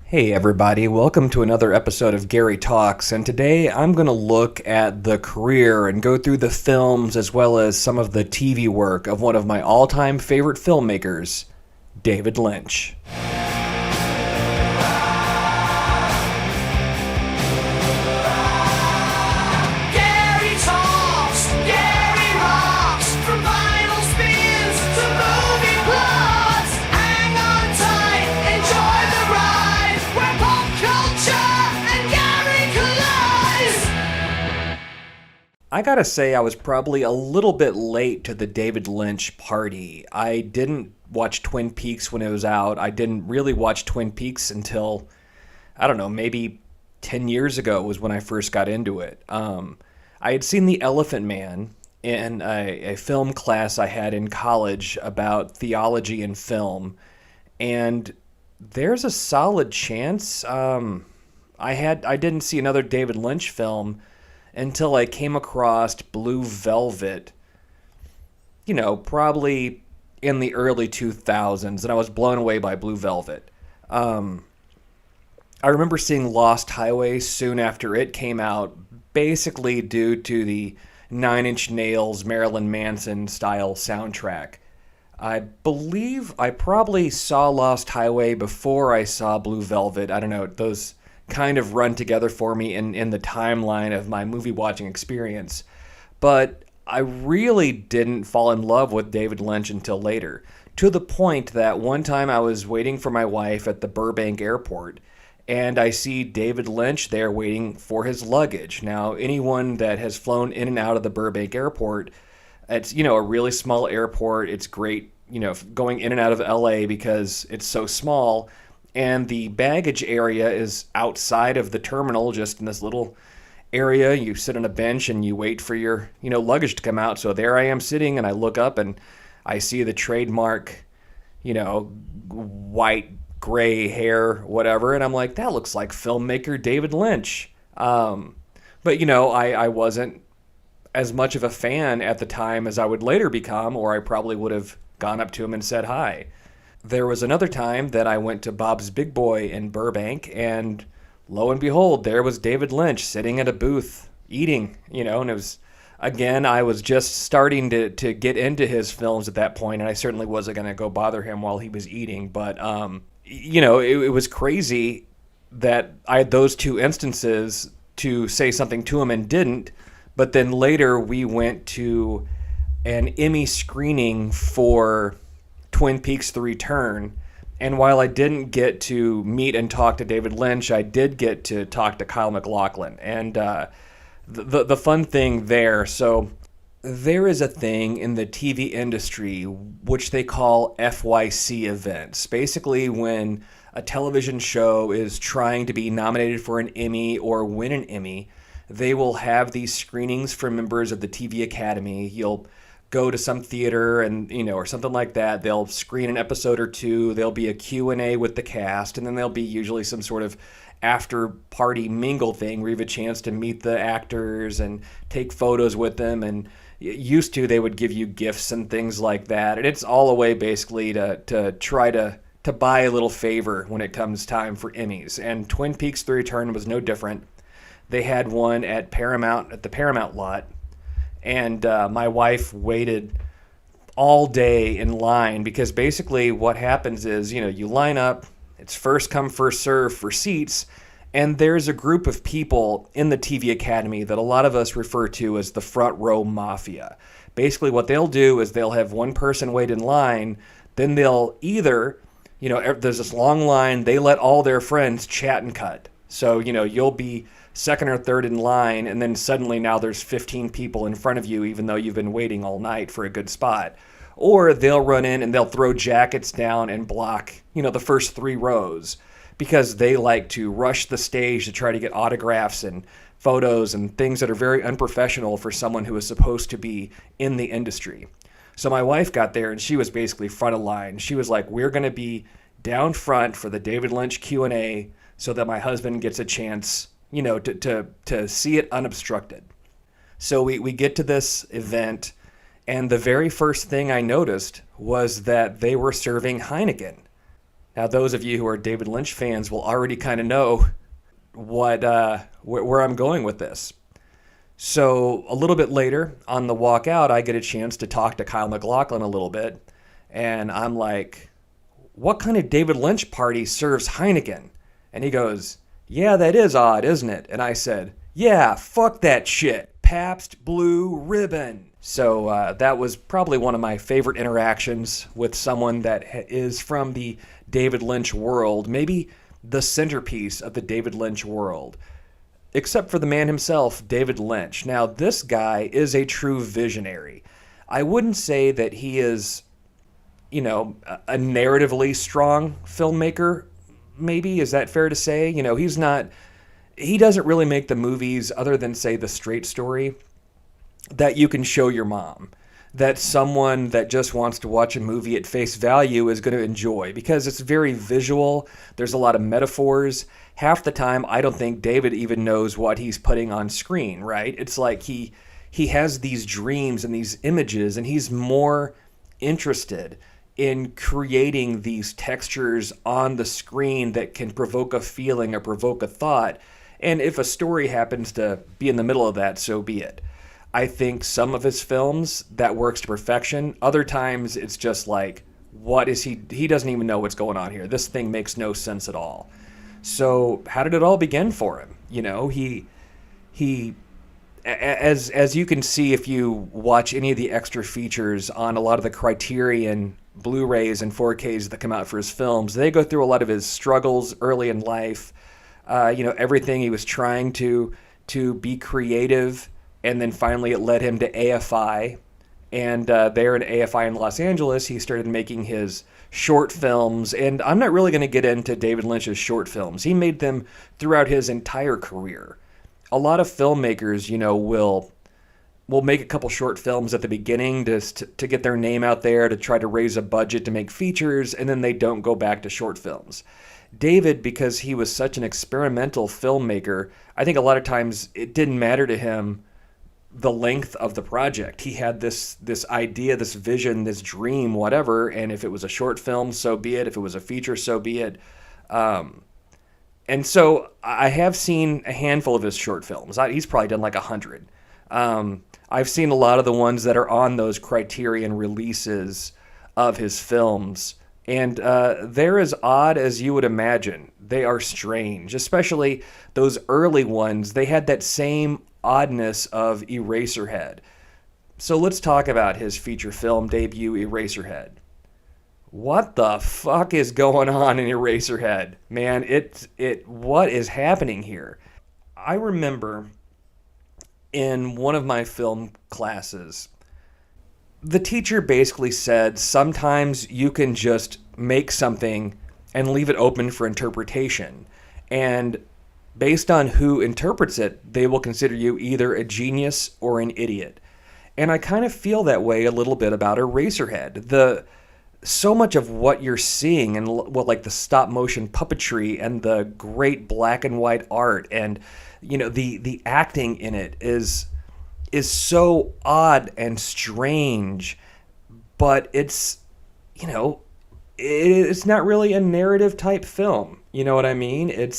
Hey everybody, welcome to another episode of Gary Talks, and today I'm going to look at the career and go through the films as well as some of the TV work of one of my all-time favorite filmmakers, David Lynch. I gotta say, I was probably a little bit late to the David Lynch party. I didn't watch Twin Peaks when it was out. I didn't really watch Twin Peaks until, I don't know, maybe 10 years ago was when I first got into it. I had seen The Elephant Man in a film class I had in college about theology and film, and there's a solid chance I didn't see another David Lynch film until I came across Blue Velvet, probably in the early 2000s, and I was blown away by Blue Velvet. I remember seeing Lost Highway soon after it came out, basically due to the Nine Inch Nails, Marilyn Manson style soundtrack. I believe I probably saw Lost Highway before I saw Blue Velvet. I don't know, those kind of run together for me in the timeline of my movie watching experience. But I really didn't fall in love with David Lynch until later, to the point that one time I was waiting for my wife at the Burbank airport, and I see David Lynch there waiting for his luggage. Now, anyone that has flown in and out of the Burbank airport, it's, a really small airport. It's great, going in and out of LA because it's so small. And the baggage area is outside of the terminal, just in this little area. You sit on a bench and you wait for your, luggage to come out. So there I am sitting, and I look up and I see the trademark, white, gray hair, whatever. And I'm like, that looks like filmmaker David Lynch. But, I wasn't as much of a fan at the time as I would later become, or I probably would have gone up to him and said hi. There was another time that I went to Bob's Big Boy in Burbank, and lo and behold, there was David Lynch sitting at a booth eating, and it was, again, I was just starting to get into his films at that point, and I certainly wasn't going to go bother him while he was eating, but, it was crazy that I had those two instances to say something to him and didn't, but then later we went to an Emmy screening for Twin Peaks: The Return, and while I didn't get to meet and talk to David Lynch, I did get to talk to Kyle MacLachlan, and the fun thing there, so there is a thing in the TV industry which they call FYC events. Basically, when a television show is trying to be nominated for an Emmy or win an Emmy, they will have these screenings for members of the TV Academy. You'll go to some theater and, or something like that. They'll screen an episode or two. There'll be a Q&A with the cast, and then there'll be usually some sort of after-party mingle thing where you have a chance to meet the actors and take photos with them. And used to, they would give you gifts and things like that. And it's all a way basically to try to buy a little favor when it comes time for Emmys. And Twin Peaks: The Return was no different. They had one at the Paramount lot. And my wife waited all day in line because basically what happens is, you line up, it's first come, first serve for seats, and there's a group of people in the TV Academy that a lot of us refer to as the front row mafia. Basically what they'll do is they'll have one person wait in line, then they'll either, there's this long line, they let all their friends chat and cut. So, you'll be second or third in line, and then suddenly now there's 15 people in front of you, even though you've been waiting all night for a good spot. Or they'll run in and they'll throw jackets down and block, the first three rows, because they like to rush the stage to try to get autographs and photos and things that are very unprofessional for someone who is supposed to be in the industry. So my wife got there and she was basically front of line. She was like, we're going to be down front for the David Lynch Q&A so that my husband gets a chance to see it unobstructed. So we get to this event, and the very first thing I noticed was that they were serving Heineken. Now, those of you who are David Lynch fans will already kind of know where I'm going with this. So a little bit later on the walk out, I get a chance to talk to Kyle MacLachlan a little bit. And I'm like, what kind of David Lynch party serves Heineken? And he goes, yeah, that is odd, isn't it? And I said, yeah, fuck that shit. Pabst Blue Ribbon. So that was probably one of my favorite interactions with someone that is from the David Lynch world, maybe the centerpiece of the David Lynch world. Except for the man himself, David Lynch. Now, this guy is a true visionary. I wouldn't say that he is, a narratively strong filmmaker, maybe. Is that fair to say? He doesn't really make the movies other than, say, The Straight Story that you can show your mom, that someone that just wants to watch a movie at face value is going to enjoy, because it's very visual. There's a lot of metaphors. Half the time, I don't think David even knows what he's putting on screen, right? It's like he has these dreams and these images, and he's more interested in creating these textures on the screen that can provoke a feeling or provoke a thought. And if a story happens to be in the middle of that, so be it. I think some of his films, that works to perfection. Other times, it's just like, what is he? He doesn't even know what's going on here. This thing makes no sense at all. So how did it all begin for him? He as you can see if you watch any of the extra features on a lot of the Criterion Blu-rays and 4Ks that come out for his films, they go through a lot of his struggles early in life. Everything he was trying to be creative, and then finally it led him to AFI. And there in AFI in Los Angeles, he started making his short films. And I'm not really going to get into David Lynch's short films. He made them throughout his entire career. A lot of filmmakers, will make a couple short films at the beginning just to get their name out there, to try to raise a budget to make features, and then they don't go back to short films. David, because he was such an experimental filmmaker, I think a lot of times it didn't matter to him the length of the project. He had this idea, this vision, this dream, whatever, and if it was a short film, so be it. If it was a feature, so be it. And so I have seen a handful of his short films. He's probably done like 100. I've seen a lot of the ones that are on those Criterion releases of his films, and they're as odd as you would imagine. They are strange, especially those early ones. They had that same oddness of Eraserhead. So let's talk about his feature film debut, Eraserhead. What the fuck is going on in Eraserhead? Man, what is happening here? I remember in one of my film classes, the teacher basically said sometimes you can just make something and leave it open for interpretation. And based on who interprets it, they will consider you either a genius or an idiot. And I kind of feel that way a little bit about Eraserhead. So much of what you're seeing and like the stop motion puppetry and the great black and white art and the acting in it is so odd and strange, but it's it's not really a narrative type film. You know what I mean? It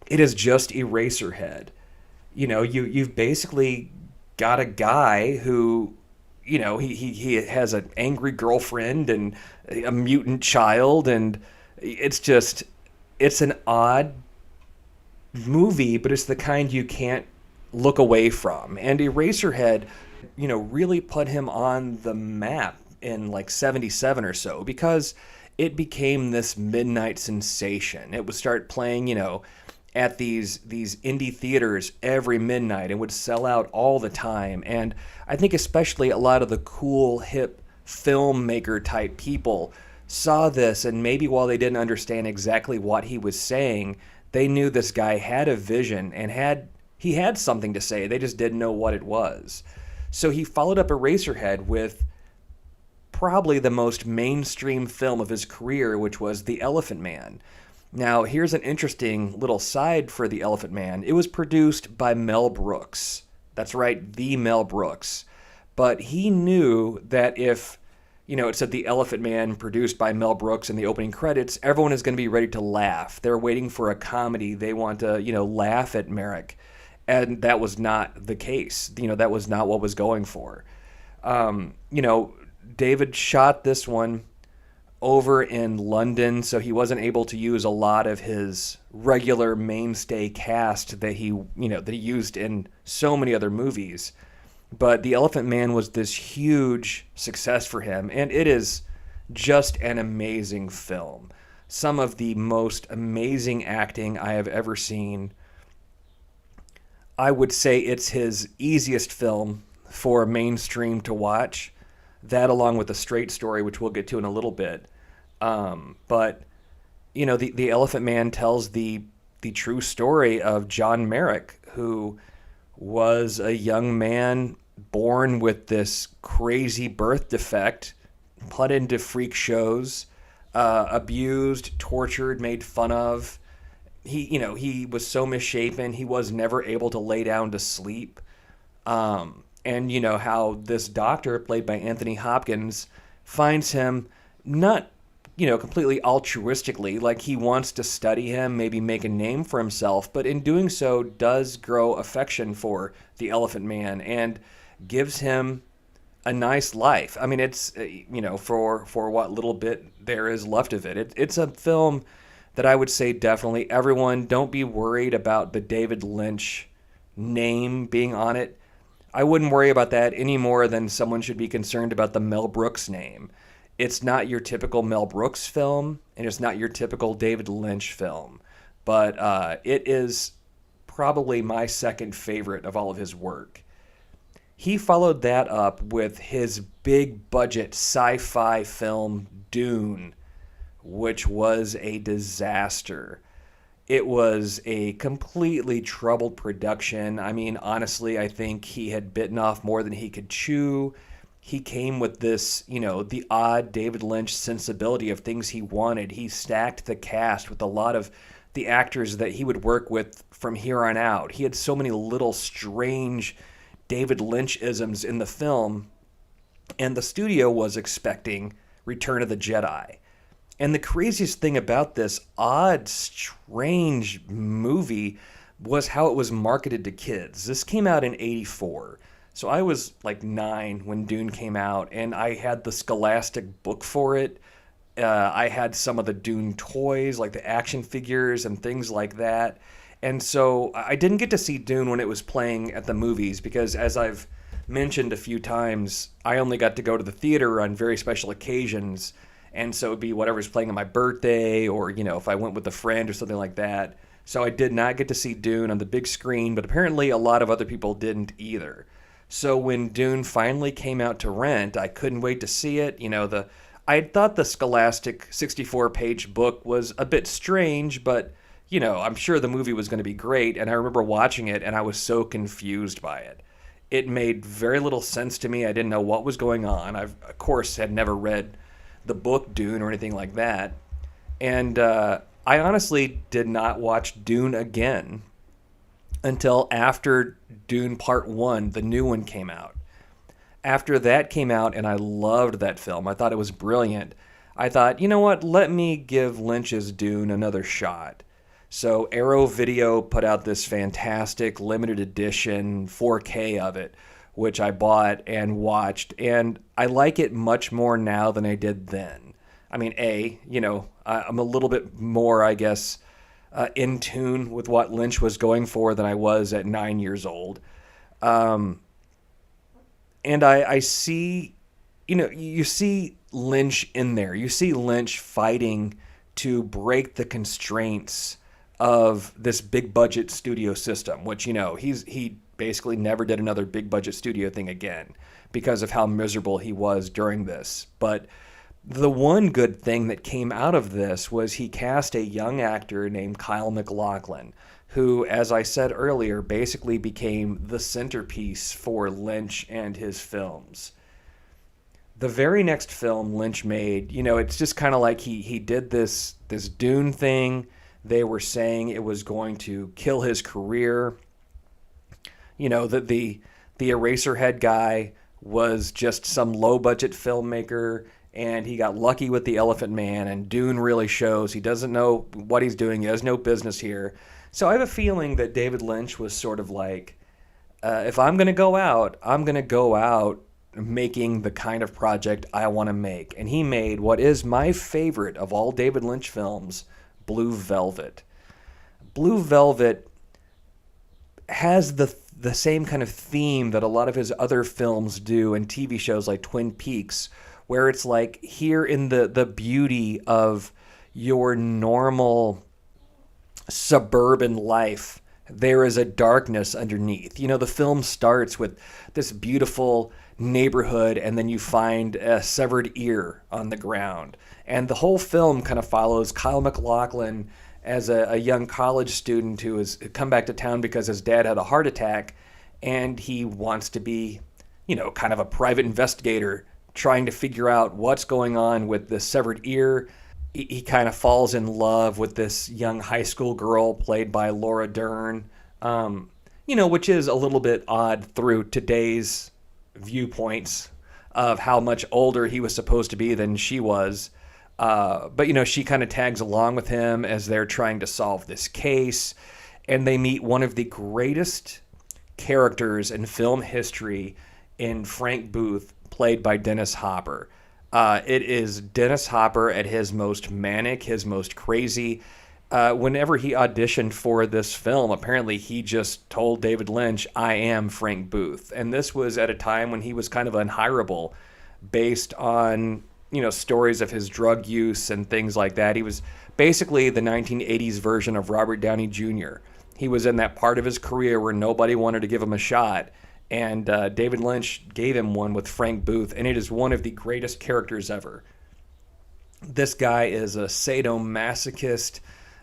is just Eraserhead. You've basically got a guy who, he has an angry girlfriend and a mutant child, and it's an odd movie, but it's the kind you can't look away from. And Eraserhead, really put him on the map in like 77 or so, because it became this midnight sensation. It would start playing, at these indie theaters every midnight and would sell out all the time. And I think especially a lot of the cool, hip filmmaker type people saw this, and maybe while they didn't understand exactly what he was saying, they knew this guy had a vision and he had something to say. They just didn't know what it was. So he followed up Eraserhead with probably the most mainstream film of his career, which was The Elephant Man. Now, here's an interesting little side for The Elephant Man. It was produced by Mel Brooks. That's right, the Mel Brooks. But he knew that if it said The Elephant Man, produced by Mel Brooks in the opening credits. Everyone is going to be ready to laugh. They're waiting for a comedy. They want to, laugh at Merrick. And that was not the case. That was not what was going for. You know, David shot this one over in London, so he wasn't able to use a lot of his regular mainstay cast that he used in so many other movies. But The Elephant Man was this huge success for him, and it is just an amazing film. Some of the most amazing acting I have ever seen. I would say it's his easiest film for mainstream to watch. That, along with The Straight Story, which we'll get to in a little bit. But the Elephant Man tells the true story of John Merrick, who was a young man born with this crazy birth defect, put into freak shows, abused, tortured, made fun of. He was so misshapen, he was never able to lay down to sleep. And how this doctor, played by Anthony Hopkins, finds him not, completely altruistically, like he wants to study him, maybe make a name for himself, but in doing so does grow affection for the Elephant Man and gives him a nice life. I mean, it's, for what little bit there is left of it. It's a film that I would say definitely everyone, don't be worried about the David Lynch name being on it. I wouldn't worry about that any more than someone should be concerned about the Mel Brooks name. It's not your typical Mel Brooks film, and it's not your typical David Lynch film. But it is probably my second favorite of all of his work. He followed that up with his big budget sci-fi film Dune, which was a disaster. It was a completely troubled production. I mean, honestly, I think he had bitten off more than he could chew. He came with this, the odd David Lynch sensibility of things he wanted. He stacked the cast with a lot of the actors that he would work with from here on out. He had so many little strange David Lynch-isms in the film, and the studio was expecting Return of the Jedi. And the craziest thing about this odd, strange movie was how it was marketed to kids. This came out in '84. So I was like 9 when Dune came out, and I had the Scholastic book for it. I had some of the Dune toys, like the action figures and things like that. And so I didn't get to see Dune when it was playing at the movies because, as I've mentioned a few times, I only got to go to the theater on very special occasions. And so it'd be whatever's playing on my birthday or, if I went with a friend or something like that. So I did not get to see Dune on the big screen, but apparently a lot of other people didn't either. So when Dune finally came out to rent, I couldn't wait to see it. I thought the Scholastic 64-page book was a bit strange, but, I'm sure the movie was going to be great. And I remember watching it, and I was so confused by it. It made very little sense to me. I didn't know what was going on. Of course, had never read the book Dune or anything like that. And I honestly did not watch Dune again until after Dune Part 1, the new one, came out. After that came out, and I loved that film. I thought it was brilliant. I thought, you know what, let me give Lynch's Dune another shot. So Arrow Video put out this fantastic limited edition 4K of it, which I bought and watched, and I like it much more now than I did then. I mean, I'm a little bit more, I guess, in tune with what Lynch was going for than I was at 9 years old. And I see, you see Lynch in there. You see Lynch fighting to break the constraints of this big budget studio system, which, he basically never did another big budget studio thing again because of how miserable he was during this. But the one good thing that came out of this was he cast a young actor named Kyle MacLachlan, who, as I said earlier, basically became the centerpiece for Lynch and his films. The very next film Lynch made, it's just kind of like he did this Dune thing. They were saying it was going to kill his career. That the Eraserhead guy was just some low budget filmmaker and he got lucky with The Elephant Man, and Dune really shows he doesn't know what he's doing. He has no business here. So I have a feeling that David Lynch was sort of like, if I'm going to go out, I'm going to go out making the kind of project I want to make. And he made what is my favorite of all David Lynch films, Blue Velvet. Blue Velvet has the same kind of theme that a lot of his other films do and TV shows like Twin Peaks, where it's like here in the beauty of your normal suburban life, there is a darkness underneath. You know, the film starts with this beautiful neighborhood, and then you find a severed ear on the ground. And the whole film kind of follows Kyle MacLachlan as a young college student who has come back to town because his dad had a heart attack, and he wants to be, you know, kind of a private investigator trying to figure out what's going on with this severed ear. He kind of falls in love with this young high school girl played by Laura Dern, you know, which is a little bit odd through today's viewpoints of how much older he was supposed to be than she was. But, you know, she kind of tags along with him as they're trying to solve this case. And they meet one of the greatest characters in film history in Frank Booth, played by Dennis Hopper. It is Dennis Hopper at his most manic, his most crazy. Whenever he auditioned for this film, apparently he just told David Lynch, I am Frank Booth. And this was at a time when he was kind of unhireable based on, you know, stories of his drug use and things like that. He was basically the 1980s version of Robert Downey Jr. He was in that part of his career where nobody wanted to give him a shot. And David Lynch gave him one with Frank Booth, and it is one of the greatest characters ever. This guy is a sadomasochist,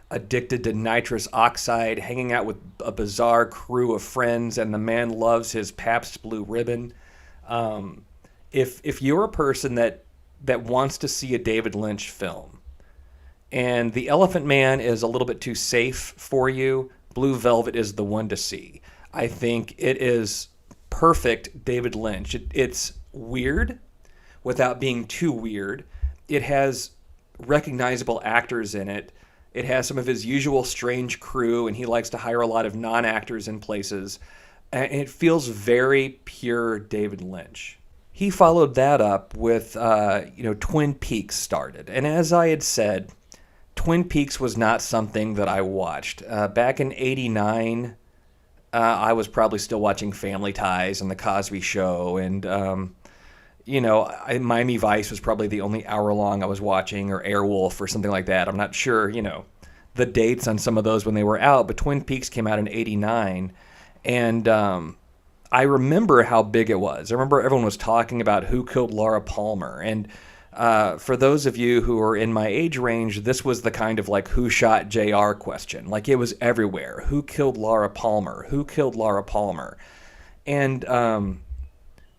addicted to nitrous oxide, hanging out with a bizarre crew of friends, and the man loves his Pabst Blue Ribbon. If you're a person that wants to see a David Lynch film, and The Elephant Man is a little bit too safe for you, Blue Velvet is the one to see. I think it is perfect David Lynch. It's weird without being too weird. It has recognizable actors in it. It has some of his usual strange crew, and he likes to hire a lot of non-actors in places. And it feels very pure David Lynch. He followed that up with, Twin Peaks started. And as I had said, Twin Peaks was not something that I watched. Back in '89, I was probably still watching Family Ties and The Cosby Show, and Miami Vice was probably the only hour long I was watching, or Airwolf or something like that. I'm not sure, the dates on some of those when they were out, but Twin Peaks came out in '89, and I remember how big it was. I remember everyone was talking about who killed Laura Palmer, and for those of you who are in my age range, this was the kind of like who shot JR question. Like it was everywhere. Who killed Laura Palmer? Who killed Laura Palmer? And,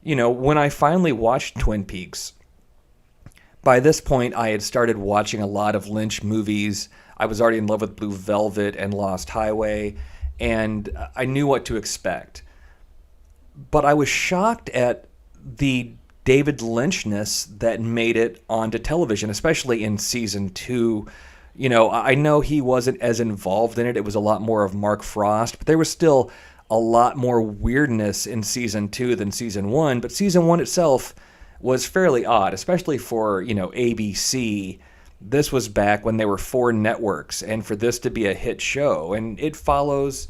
when I finally watched Twin Peaks, by this point I had started watching a lot of Lynch movies. I was already in love with Blue Velvet and Lost Highway, and I knew what to expect. But I was shocked at the David Lynchness that made it onto television, especially in season 2. I know he wasn't as involved in it. It was a lot more of Mark Frost, but there was still a lot more weirdness in season 2 than season 1. But season 1 itself was fairly odd, especially for, ABC. This was back when there were 4 networks, and for this to be a hit show. And it follows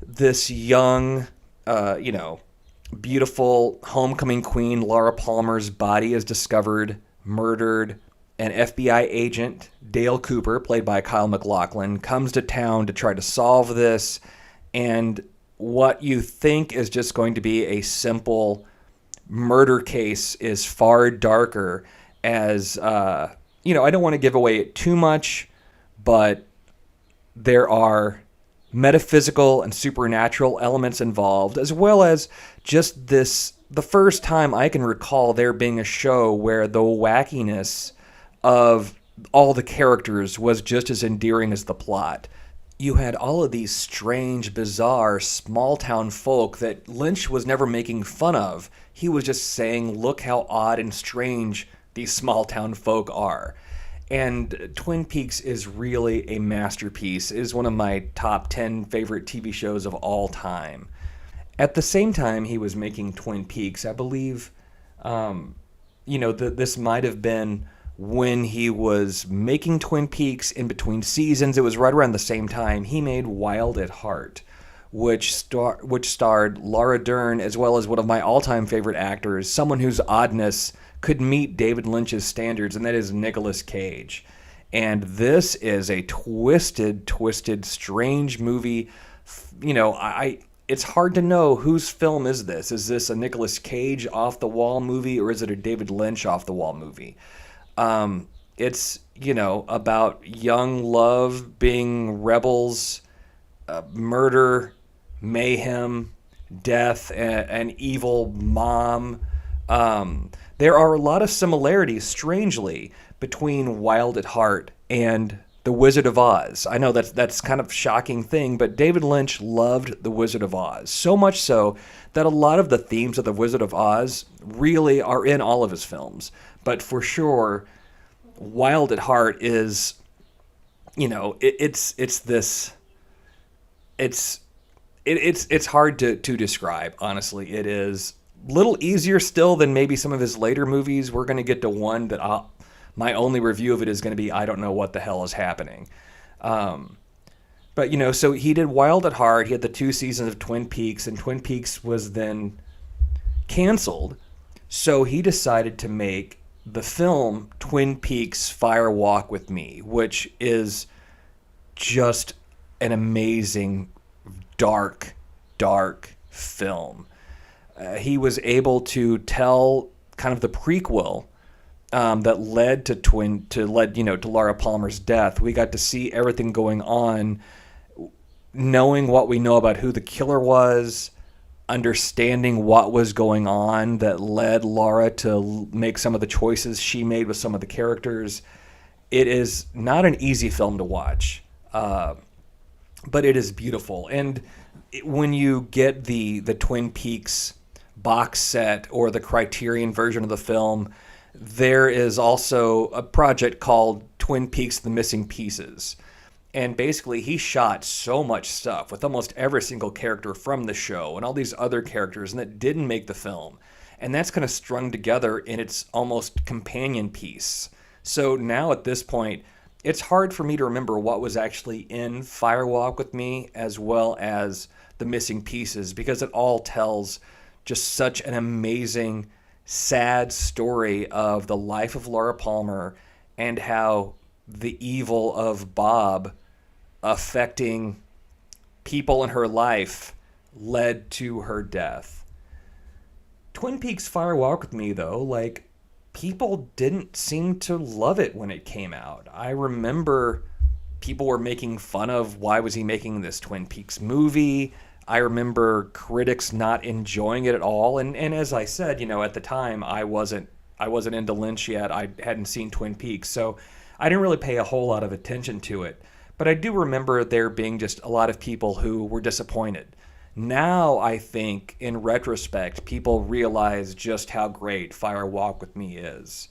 this young, beautiful homecoming queen. Laura Palmer's body is discovered, murdered. An FBI agent, Dale Cooper, played by Kyle MacLachlan, comes to town to try to solve this. And what you think is just going to be a simple murder case is far darker as, I don't want to give away too much, but there are metaphysical and supernatural elements involved, as well as just the first time I can recall there being a show where the wackiness of all the characters was just as endearing as the plot. you had all of these strange, bizarre, small town folk that Lynch was never making fun of. He was just saying, look how odd and strange these small town folk are. And Twin Peaks is really a masterpiece. It is one of my top 10 favorite TV shows of all time. At the same time he was making Twin Peaks, I believe, this might have been when he was making Twin Peaks in between seasons. It was right around the same time he made Wild at Heart, which starred Laura Dern, as well as one of my all-time favorite actors, someone whose oddness could meet David Lynch's standards, and that is Nicolas Cage. And this is a twisted, strange movie. It's hard to know whose film is this. Is this a Nicolas Cage off-the-wall movie, or is it a David Lynch off-the-wall movie? It's, about young love being rebels, murder, mayhem, death, an evil mom. There are a lot of similarities, strangely, between Wild at Heart and The Wizard of Oz. I know that's kind of a shocking thing, but David Lynch loved The Wizard of Oz, so much so that a lot of the themes of The Wizard of Oz really are in all of his films. But for sure, Wild at Heart is, it's hard to describe, honestly. It is a little easier still than maybe some of his later movies. We're going to get to one that my only review of it is going to be, I don't know what the hell is happening. But, so he did Wild at Heart. He had the 2 seasons of Twin Peaks, and Twin Peaks was then canceled. So he decided to make the film Twin Peaks Fire Walk with Me, which is just an amazing, dark film. He was able to tell kind of the prequel that led to Laura Palmer's death. We got to see everything going on, knowing what we know about who the killer was, understanding what was going on that led Laura to make some of the choices she made with some of the characters. It is not an easy film to watch, but it is beautiful. And when you get the Twin Peaks box set or the Criterion version of the film, there is also a project called Twin Peaks: The Missing Pieces. And basically, he shot so much stuff with almost every single character from the show and all these other characters, and that didn't make the film. And that's kind of strung together in its almost companion piece. So now at this point, it's hard for me to remember what was actually in Fire Walk with Me as well as The Missing Pieces, because it all tells just such an amazing, sad story of the life of Laura Palmer and how the evil of Bob affecting people in her life led to her death. Twin Peaks Fire Walk with Me, though, people didn't seem to love it when it came out. I remember people were making fun of why was he making this Twin Peaks movie. I remember critics not enjoying it at all. And as I said, at the time I wasn't into Lynch yet. I hadn't seen Twin Peaks, so I didn't really pay a whole lot of attention to it. But I do remember there being just a lot of people who were disappointed. Now I think, in retrospect, people realize just how great Fire Walk with Me is.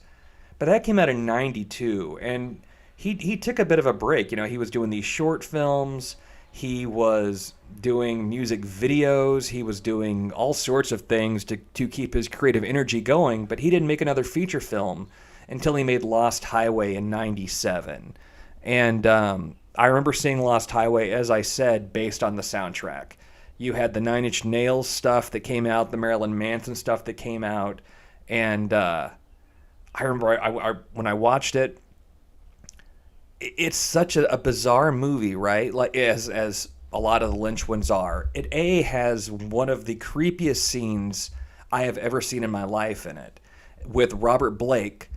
But that came out in '92, and he took a bit of a break. He was doing these short films. He was doing music videos. He was doing all sorts of things to keep his creative energy going, but he didn't make another feature film until he made Lost Highway in '97. And I remember seeing Lost Highway, as I said, based on the soundtrack. You had the Nine Inch Nails stuff that came out, the Marilyn Manson stuff that came out, and I remember when I watched it, it's such a bizarre movie, right? Like as a lot of the Lynch ones are. It has one of the creepiest scenes I have ever seen in my life in it, with Robert Blake,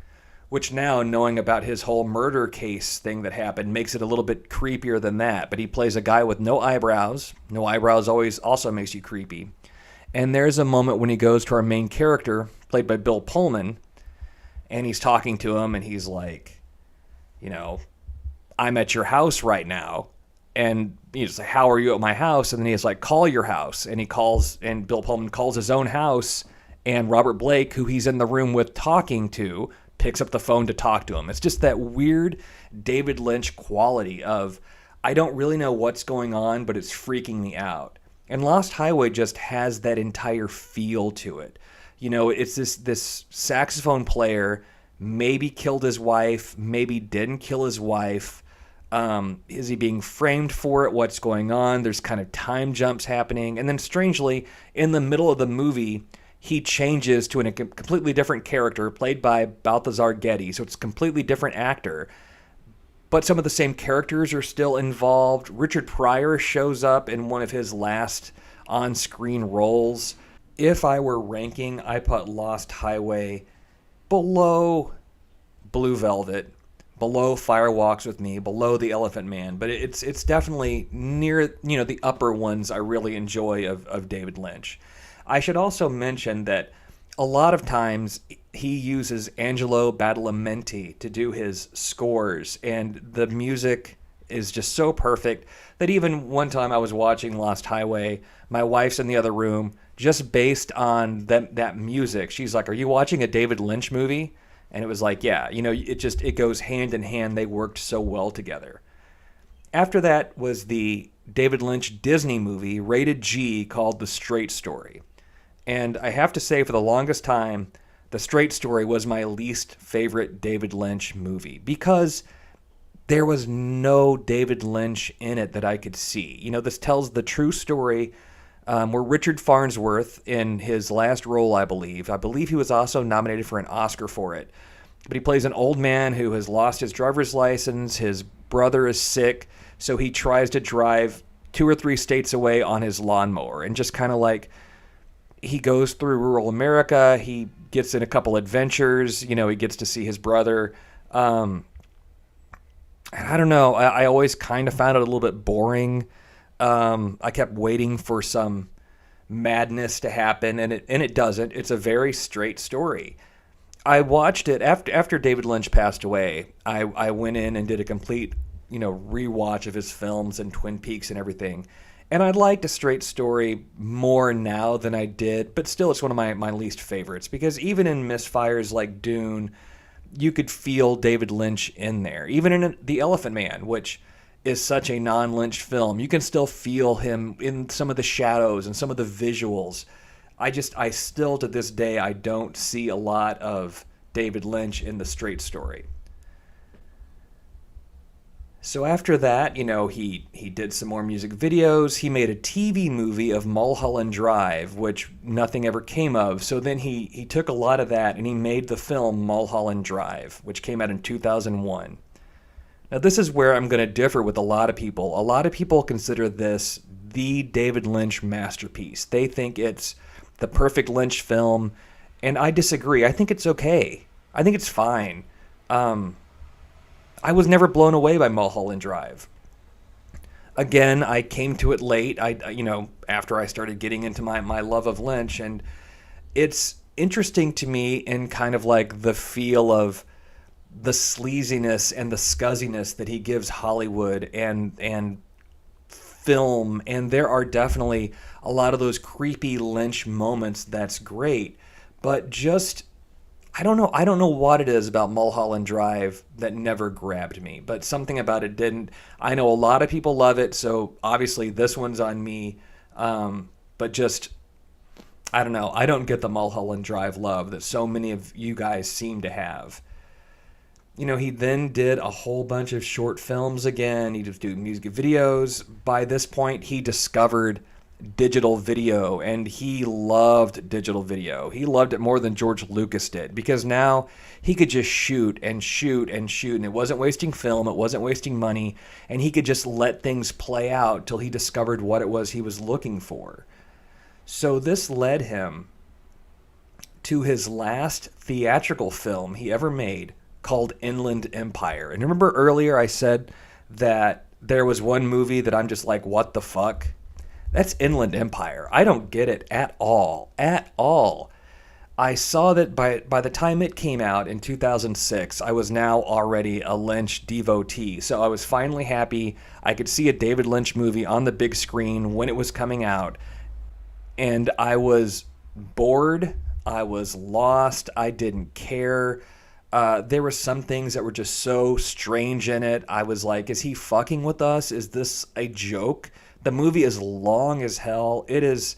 which now, knowing about his whole murder case thing that happened, makes it a little bit creepier than that. But he plays a guy with no eyebrows. No eyebrows always also makes you creepy. And there's a moment when he goes to our main character, played by Bill Pullman, and he's talking to him, and he's like, I'm at your house right now. And he's like, how are you at my house? And then he's like, call your house. And he calls, and Bill Pullman calls his own house, and Robert Blake, who he's in the room with talking to, picks up the phone to talk to him. It's just that weird David Lynch quality of, I don't really know what's going on, but it's freaking me out. And Lost Highway just has that entire feel to it. You know, it's this saxophone player maybe killed his wife, maybe didn't kill his wife. Is he being framed for it? What's going on? There's kind of time jumps happening. And then strangely, in the middle of the movie, he changes to a completely different character played by Balthazar Getty. So it's a completely different actor. But some of the same characters are still involved. Richard Pryor shows up in one of his last on-screen roles. If I were ranking, I put Lost Highway below Blue Velvet, below Fire Walks with Me, below The Elephant Man. But it's definitely near, you know, the upper ones I really enjoy of David Lynch. I should also mention that a lot of times he uses Angelo Badalamenti to do his scores, and the music is just so perfect that even one time I was watching Lost Highway, my wife's in the other room, just based on that music. She's like, "Are you watching a David Lynch movie?" And it was like, yeah, you know, it goes hand in hand. They worked so well together. After that was the David Lynch Disney movie, rated G, called The Straight Story. And I have to say, for the longest time, The Straight Story was my least favorite David Lynch movie because there was no David Lynch in it that I could see. You know, this tells the true story where Richard Farnsworth, in his last role, I believe he was also nominated for an Oscar for it, but he plays an old man who has lost his driver's license. His brother is sick, so he tries to drive 2 or 3 states away on his lawnmower, and just kind of like, he goes through rural America. He gets in a couple adventures. You know, he gets to see his brother. And I don't know. I always kind of found it a little bit boring. I kept waiting for some madness to happen, and it doesn't. It's a very straight story. I watched it after David Lynch passed away. I went in and did a complete, you know, rewatch of his films and Twin Peaks and everything. And I liked A Straight Story more now than I did, but still it's one of my least favorites, because even in misfires like Dune, you could feel David Lynch in there. Even in The Elephant Man, which is such a non-Lynch film, you can still feel him in some of the shadows and some of the visuals. I still to this day, I don't see a lot of David Lynch in The Straight Story. So after that, you know, he did some more music videos. He made a TV movie of Mulholland Drive, which nothing ever came of. So then he took a lot of that and he made the film Mulholland Drive, which came out in 2001. Now this is where I'm going to differ with a lot of people. A lot of people consider this the David Lynch masterpiece. They think it's the perfect Lynch film, and I disagree. I think it's okay. I think it's fine. I was never blown away by Mulholland Drive. Again, I came to it late, after I started getting into my love of Lynch, and it's interesting to me in kind of like the feel of the sleaziness and the scuzziness that he gives Hollywood and film, and there are definitely a lot of those creepy Lynch moments that's great, but just I don't know what it is about Mulholland Drive that never grabbed me, but something about it didn't. I know a lot of people love it, so obviously this one's on me. But just, I don't know. I don't get the Mulholland Drive love that so many of you guys seem to have. You know, he then did a whole bunch of short films again. He just do music videos. By this point, he discovered digital video, and he loved digital video. He loved it more than George Lucas did, because now he could just shoot and shoot and shoot, and it wasn't wasting film, it wasn't wasting money, and he could just let things play out till he discovered what it was he was looking for. So this led him to his last theatrical film he ever made, called Inland Empire. And remember earlier I said that there was one movie that I'm just like, what the fuck? That's Inland Empire. I don't get it at all. At all. I saw that by the time it came out in 2006, I was now already a Lynch devotee. So I was finally happy I could see a David Lynch movie on the big screen when it was coming out, and I was bored. I was lost. I didn't care. There were some things that were just so strange in it. I was like, is he fucking with us? Is this a joke? The movie is long as hell. It is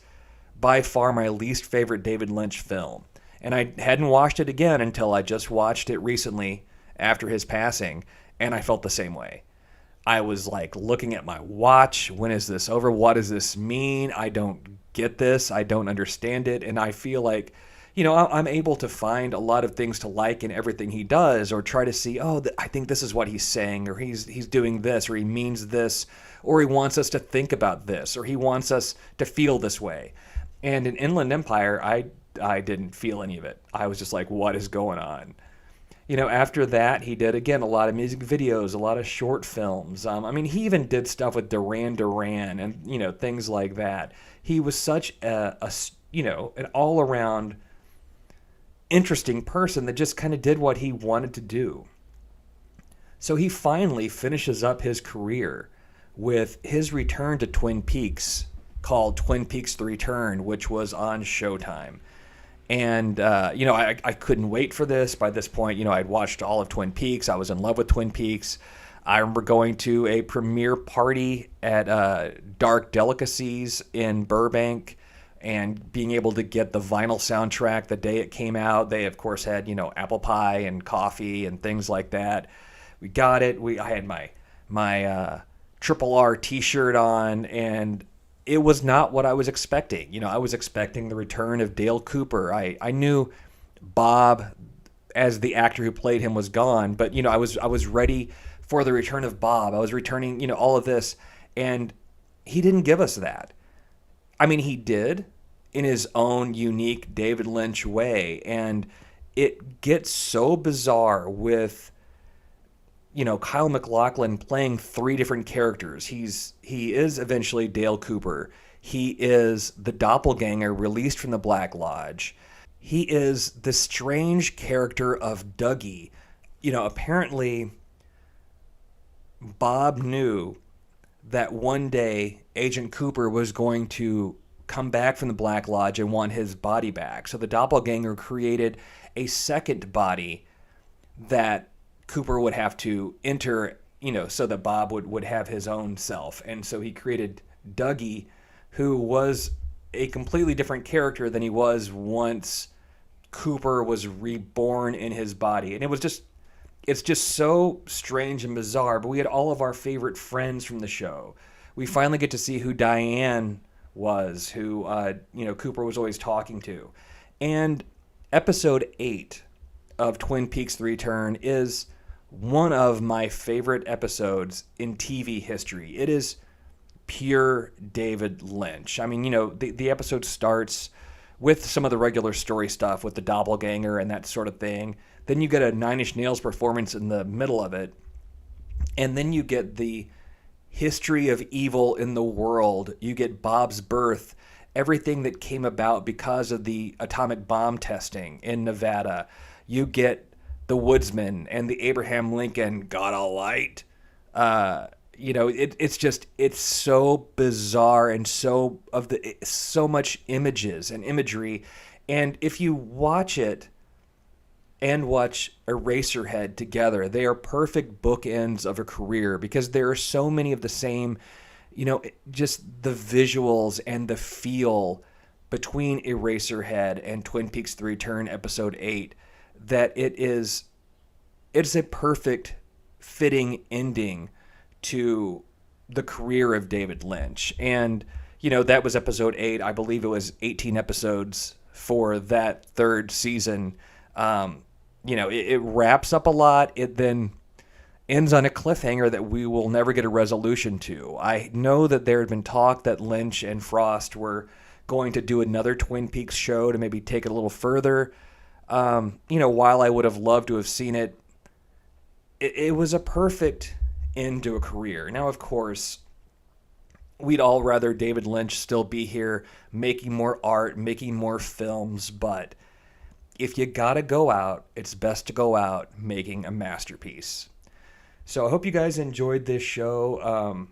by far my least favorite David Lynch film. And I hadn't watched it again until I just watched it recently after his passing, and I felt the same way. I was like looking at my watch. When is this over? What does this mean? I don't get this. I don't understand it. And I feel like, I'm able to find a lot of things to like in everything he does, or try to see, I think this is what he's saying, or he's doing this, or he means this, or he wants us to think about this, or he wants us to feel this way. And in Inland Empire, I didn't feel any of it. I was just like, what is going on? After that, he did, again, a lot of music videos, a lot of short films. He even did stuff with Duran Duran and, things like that. He was such an all-around interesting person that just kind of did what he wanted to do. So he finally finishes up his career with his return to Twin Peaks, called Twin Peaks: The Return, which was on Showtime. And, I couldn't wait for this. By this point, I'd watched all of Twin Peaks. I was in love with Twin Peaks. I remember going to a premiere party at Dark Delicacies in Burbank and being able to get the vinyl soundtrack the day it came out. They, of course, had, apple pie and coffee and things like that. We got it. I had my Triple R t-shirt on, and it was not what I was expecting. I was expecting the return of Dale Cooper. I knew Bob, as the actor who played him, was gone, but I was ready for the return of Bob. I was returning, all of this, and he didn't give us that. He did in his own unique David Lynch way, and it gets so bizarre with Kyle MacLachlan playing three different characters. He is eventually Dale Cooper. He is the doppelganger released from the Black Lodge. He is the strange character of Dougie. Apparently Bob knew that one day Agent Cooper was going to come back from the Black Lodge and want his body back. So the doppelganger created a second body that Cooper would have to enter, so that Bob would have his own self. And so he created Dougie, who was a completely different character than he was once Cooper was reborn in his body. And it's just so strange and bizarre. But we had all of our favorite friends from the show. We finally get to see who Diane was, who, Cooper was always talking to. And episode 8 of Twin Peaks: The Return is one of my favorite episodes in TV history. It is pure David Lynch. The episode starts with some of the regular story stuff with the doppelganger and that sort of thing. Then you get a Nine Inch Nails performance in the middle of it. And then you get the history of evil in the world. You get Bob's birth, everything that came about because of the atomic bomb testing in Nevada. You get the Woodsman and the Abraham Lincoln got a light. It's so bizarre and so much images and imagery. And if you watch it and watch Eraserhead together, they are perfect bookends of a career, because there are so many of the same, just the visuals and the feel between Eraserhead and Twin Peaks: The Return episode 8, that it's a perfect fitting ending to the career of David Lynch. And, that was episode 8. I believe it was 18 episodes for that third season. It wraps up a lot. It then ends on a cliffhanger that we will never get a resolution to. I know that there had been talk that Lynch and Frost were going to do another Twin Peaks show to maybe take it a little further. While I would have loved to have seen it, it was a perfect end to a career. Now, of course, we'd all rather David Lynch still be here making more art, making more films, but if you gotta go out, it's best to go out making a masterpiece. So I hope you guys enjoyed this show.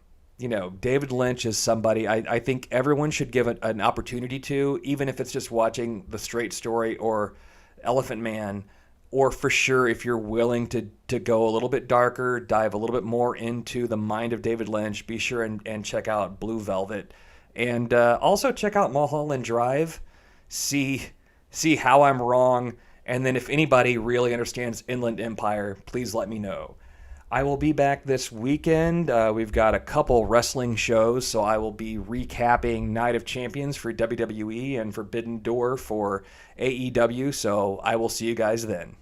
David Lynch is somebody I think everyone should give an opportunity to, even if it's just watching The Straight Story or Elephant Man, or for sure if you're willing to go a little bit darker, dive a little bit more into the mind of David Lynch, be sure and check out Blue Velvet. And also check out Mulholland Drive. See how I'm wrong. And then if anybody really understands Inland Empire, please let me know. I will be back this weekend. We've got a couple wrestling shows, so I will be recapping Night of Champions for WWE and Forbidden Door for AEW, so I will see you guys then.